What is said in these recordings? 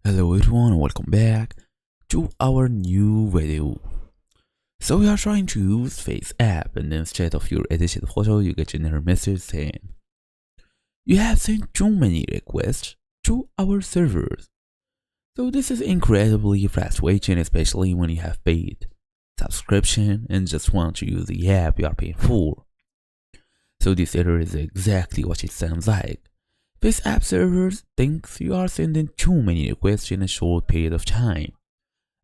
Hello everyone and welcome back to our new video. So we are trying to use FaceApp, and instead of your edited photo you get another message saying you have sent too many requests to our servers. So this is incredibly frustrating, especially when you have paid subscription and just want to use the app you are paying for. So this error is exactly what it sounds like. FaceApp servers thinks you are sending too many requests in a short period of time.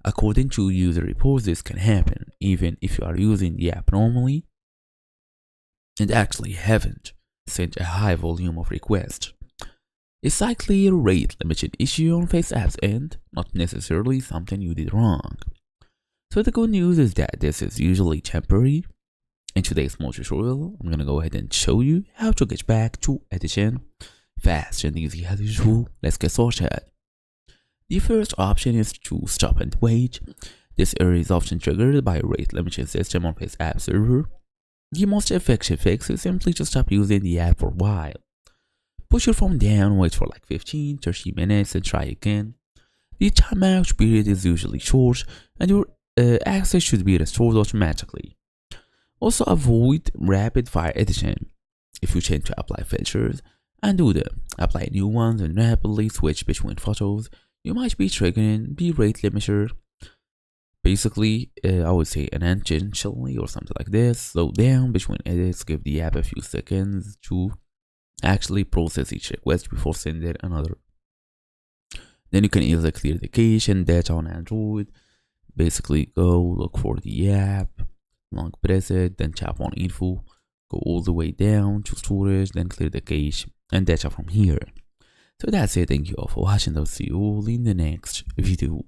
According to user reports, this can happen even if you are using the app normally and actually haven't sent a high volume of requests. It's likely a rate limiting issue on FaceApp's end, not necessarily something you did wrong. So the good news is that this is usually temporary. In today's small tutorial, I'm gonna go ahead and show you how to get back to editing fast and easy as usual. Let's get started. The first option is to stop and wait. This error is often triggered by a rate limiting system on FaceApp server. The most effective fix is simply to stop using the app for a while. Put your phone down, wait for like 15-30 minutes and try again. The timeout period is usually short and your access should be restored automatically. Also avoid rapid fire editing. If you tend to apply filters, undo them, apply new ones and rapidly switch between photos, you might be triggering the rate limiter. Basically, I would say unintentionally or something like this. Slow down between edits, give the app a few seconds to actually process each request before sending another. Then you can easily clear the cache and data on Android. Basically, go look for the app, long press it, then tap on info, go all the way down to storage, then clear the cache and data from here. So that's it. Thank you all for watching. I'll see you all in the next video.